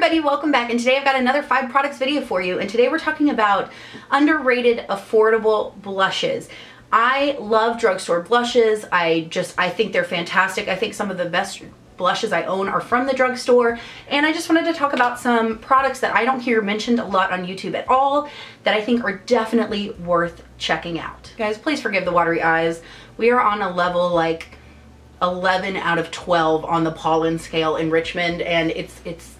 everybody, welcome back, and today I've got another 5 products video for you, and today we're talking about underrated affordable blushes. I love drugstore blushes. I think they're fantastic. I think some of the best blushes I own are from the drugstore, and I just wanted to talk about some products that I don't hear mentioned a lot on YouTube at all that I think are definitely worth checking out. Guys, please forgive the watery eyes. We are on a level like 11 out of 12 on the pollen scale in Richmond, and it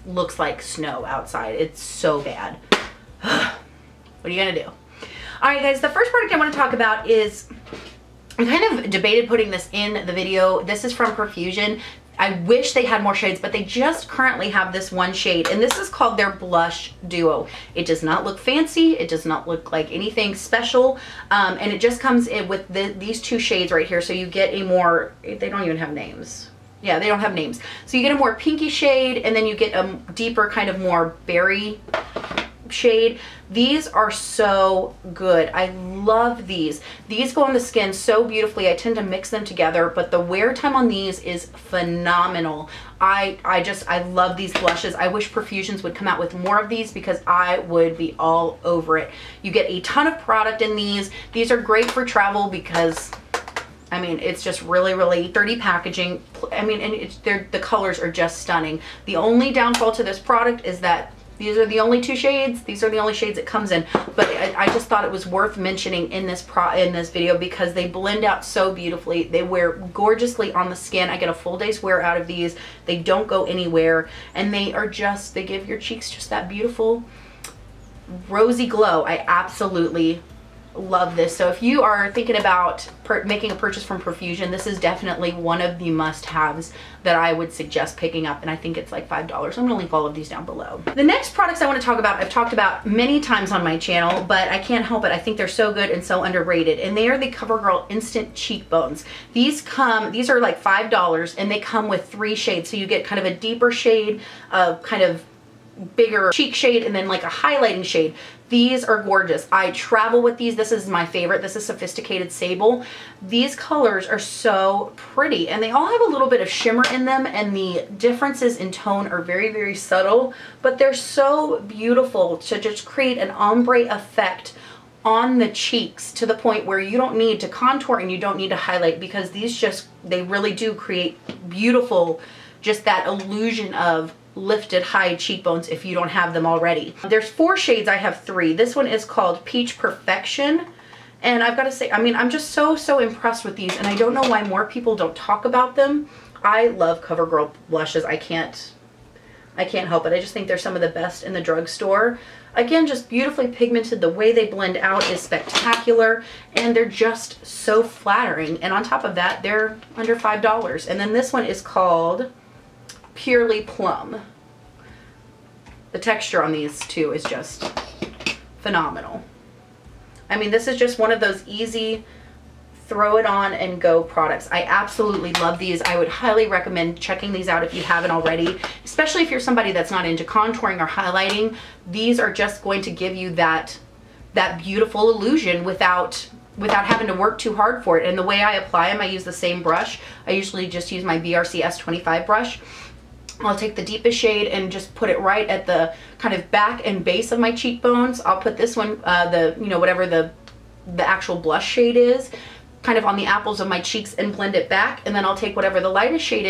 looks like snow outside. It's so bad. What are you gonna do? All right, guys, the first product I want to talk about is, I kind of debated putting this in the video. This is from Profusion. I wish they had more shades, but they just currently have this one shade, and this is called their Blush Duo. It does not look fancy. It does not look like anything special, and it just comes in with these 2 shades right here. So you get a more, they don't even have names. Yeah, they don't have names. So you get a more pinky shade, and then you get a deeper kind of more berry shade. These are so good. I love these. These go on the skin so beautifully. I tend to mix them together, but the wear time on these is phenomenal. I love these blushes. I wish Profusions would come out with more of these because I would be all over it. You get a ton of product in these. These are great for travel because, I mean, it's just really sturdy packaging. I mean, and the colors are just stunning. The only downfall to this product is that these are the only 2 shades. These are the only shades it comes in. But I just thought it was worth mentioning in this video because they blend out so beautifully. They wear gorgeously on the skin. I get a full day's wear out of these. They don't go anywhere. And they give your cheeks just that beautiful rosy glow. I absolutely love this. So if you are thinking about making a purchase from Profusion, this is definitely one of the must-haves that I would suggest picking up, and I think it's like $5. I'm going to link all of these down below. The next products I want to talk about, I've talked about many times on my channel, but I can't help it. I think they're so good and so underrated, and they are the CoverGirl Instant Cheekbones. These are like $5, and they come with 3 shades, so you get kind of a deeper shade, kind of bigger cheek shade, and then like a highlighting shade. These are gorgeous. I travel with these. This is my favorite. This is Sophisticated Sable. These colors are so pretty, and they all have a little bit of shimmer in them, and the differences in tone are very subtle, but they're so beautiful to just create an ombre effect on the cheeks to the point where you don't need to contour and you don't need to highlight, because they really do create beautiful, just that illusion of lifted high cheekbones if you don't have them already. There's 4 shades. I have 3. This one is called Peach Perfection, and I've got to say, I mean, I'm just so impressed with these, and I don't know why more people don't talk about them. I love CoverGirl blushes. I can't help it. I just think they're some of the best in the drugstore. Again, just beautifully pigmented. The way they blend out is spectacular, and they're just so flattering, and on top of that, they're under $5. And then this one is called Purely Plum. The texture on these too is just phenomenal. I mean, this is just one of those easy throw it on and go products. I absolutely love these. I would highly recommend checking these out if you haven't already, especially if you're somebody that's not into contouring or highlighting. These are just going to give you that beautiful illusion without having to work too hard for it. And the way I apply them, I use the same brush. I usually just use my BRC S25 brush. I'll take the deepest shade and just put it right at the kind of back and base of my cheekbones. I'll put this one, whatever the actual blush shade is, kind of on the apples of my cheeks and blend it back. And then I'll take whatever the lightest shade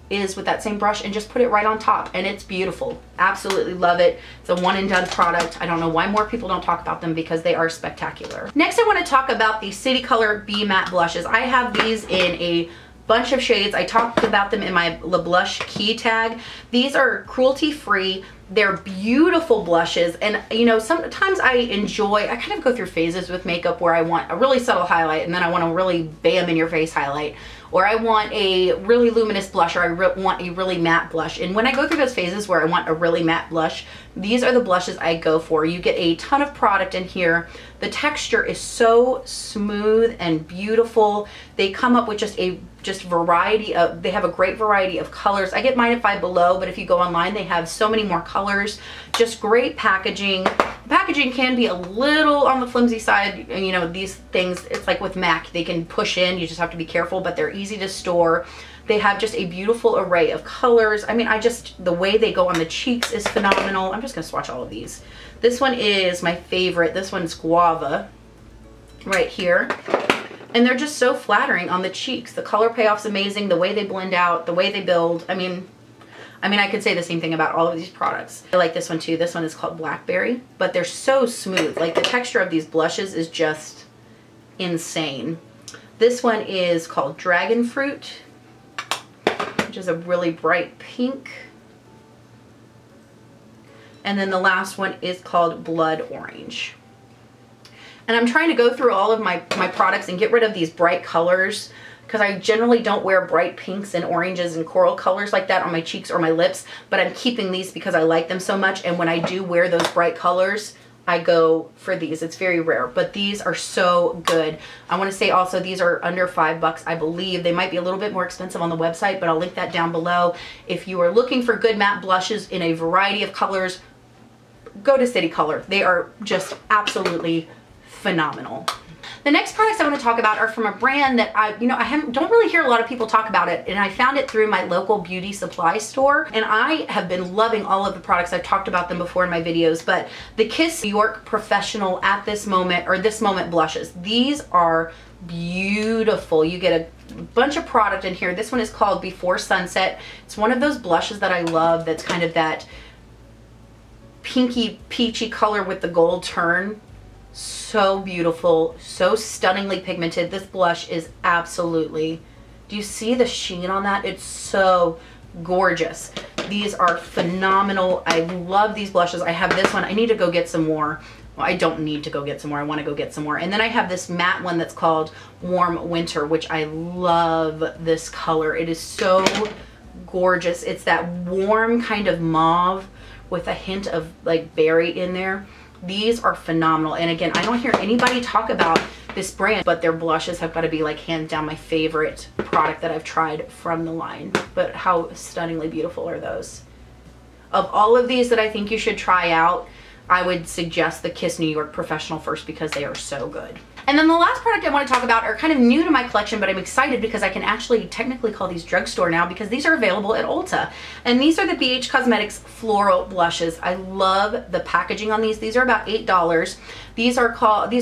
is with that same brush and just put it right on top. And it's beautiful. Absolutely love it. It's a one and done product. I don't know why more people don't talk about them because they are spectacular. Next, I want to talk about the City Color Be Matte blushes. I have these in a bunch of shades. I talked about them in my Le Blush key tag. These are cruelty free. They're beautiful blushes, and you know, sometimes I kind of go through phases with makeup where I want a really subtle highlight, and then I want a really bam in your face highlight, or I want a really luminous blush, or I want a really matte blush. And when I go through those phases where I want a really matte blush, these are the blushes I go for. You get a ton of product in here. The texture is so smooth and beautiful. They come up with they have a great variety of colors. I get mine at Five Below, but if you go online, they have so many more colors. Just great packaging. packaging can be a little on the flimsy side. You know, these things, it's like with MAC, they can push in, you just have to be careful, but they're easy to store. They have just a beautiful array of colors. I mean, the way they go on the cheeks is phenomenal. I'm just gonna swatch all of these. This one is my favorite. This one's Guava right here. And they're just so flattering on the cheeks. The color payoff's amazing. The way they blend out, the way they build. I mean, I could say the same thing about all of these products. I like this one too. This one is called Blackberry, but they're so smooth. Like the texture of these blushes is just insane. This one is called Dragon Fruit, which is a really bright pink. And then the last one is called Blood Orange. And I'm trying to go through all of my products and get rid of these bright colors, because I generally don't wear bright pinks and oranges and coral colors like that on my cheeks or my lips, but I'm keeping these because I like them so much. And when I do wear those bright colors, I go for these. It's very rare, but these are so good. I want to say also these are under $5, I believe. They might be a little bit more expensive on the website, but I'll link that down below. If you are looking for good matte blushes in a variety of colors, go to City Color. They are just absolutely phenomenal. The next products I want to talk about are from a brand that I don't really hear a lot of people talk about it, and I found it through my local beauty supply store, and I have been loving all of the products. I've talked about them before in my videos, but the Kiss New York Professional at this moment blushes. These are beautiful. You get a bunch of product in here. This one is called Before Sunset. It's one of those blushes that I love that's kind of that pinky peachy color with the gold turn. So beautiful, so stunningly pigmented. This blush is absolutely, do you see the sheen on that? It's so gorgeous. These are phenomenal. I love these blushes. I have this one. I need to go get some more. Well, I don't need to go get some more. I want to go get some more. And then I have this matte one that's called Warm Winter, which I love this color. It is so gorgeous. It's that warm kind of mauve with a hint of like berry in there. These are phenomenal. And again, I don't hear anybody talk about this brand, but their blushes have got to be like hands down my favorite product that I've tried from the line. But how stunningly beautiful are those? Of all of these that I think you should try out, I would suggest the Kiss New York Professional first because they are so good. And then the last product I want to talk about are kind of new to my collection, but I'm excited because I can actually technically call these drugstore now because these are available at Ulta. And these are the BH Cosmetics Floral Blushes. I love the packaging on these. These are about $8. These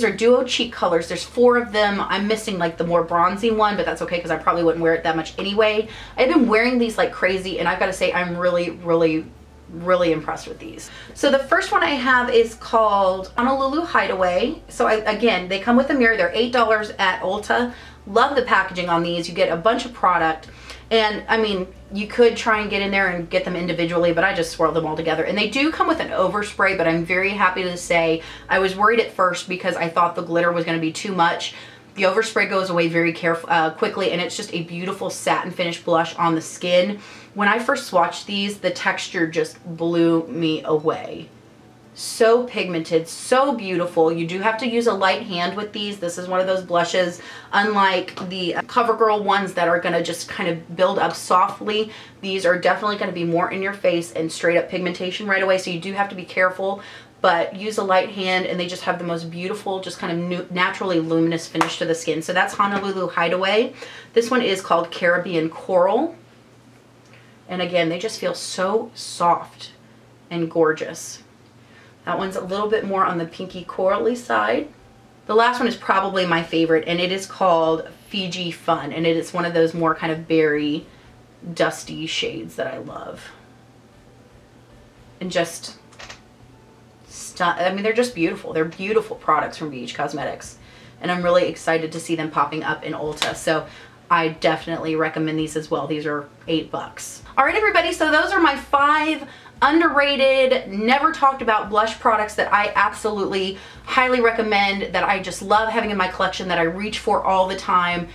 are duo cheek colors. There's 4 of them. I'm missing like the more bronzy one, but that's okay because I probably wouldn't wear it that much anyway. I've been wearing these like crazy, and I've got to say I'm really impressed with these. So the first one I have is called Honolulu Hideaway. So again, they come with a mirror. They're $8 at Ulta. Love the packaging on these. You get a bunch of product, and I mean, you could try and get in there and get them individually, but I just swirled them all together. And they do come with an overspray, but I'm very happy to say I was worried at first because I thought the glitter was going to be too much. The overspray goes away very quickly, and it's just a beautiful satin finish blush on the skin. When I first swatched these, the texture just blew me away. So pigmented, so beautiful. You do have to use a light hand with these. This is one of those blushes, unlike the CoverGirl ones that are going to just kind of build up softly. These are definitely going to be more in your face and straight up pigmentation right away, so you do have to be careful. But use a light hand, and they just have the most beautiful, just kind of naturally luminous finish to the skin. So that's Honolulu Hideaway. This one is called Caribbean Coral. And again, they just feel so soft and gorgeous. That one's a little bit more on the pinky corally side. The last one is probably my favorite, and it is called Fiji Fun. And it is one of those more kind of berry, dusty shades that I love. And just... I mean, they're just beautiful. They're beautiful products from BH Cosmetics, and I'm really excited to see them popping up in Ulta. So I definitely recommend these as well. These are $8. All right, everybody. So those are my 5 underrated, never talked about blush products that I absolutely highly recommend, that I just love having in my collection, that I reach for all the time.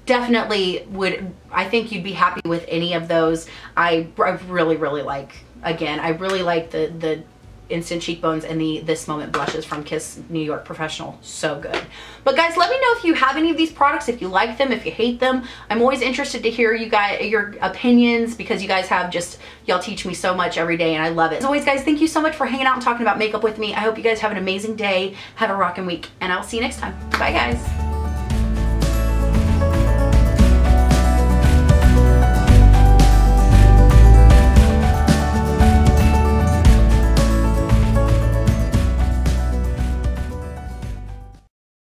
Definitely would, I think you'd be happy with any of those. I really like, again, I really like the Instant Cheekbones and the This Moment blushes from Kiss New York Professional. So good. But guys, let me know if you have any of these products, if you like them, if you hate them. I'm always interested to hear you guys, your opinions, because you guys have just, y'all teach me so much every day and I love it. As always guys, thank you so much for hanging out and talking about makeup with me. I hope you guys have an amazing day. Have a rockin' week and I'll see you next time. Bye guys.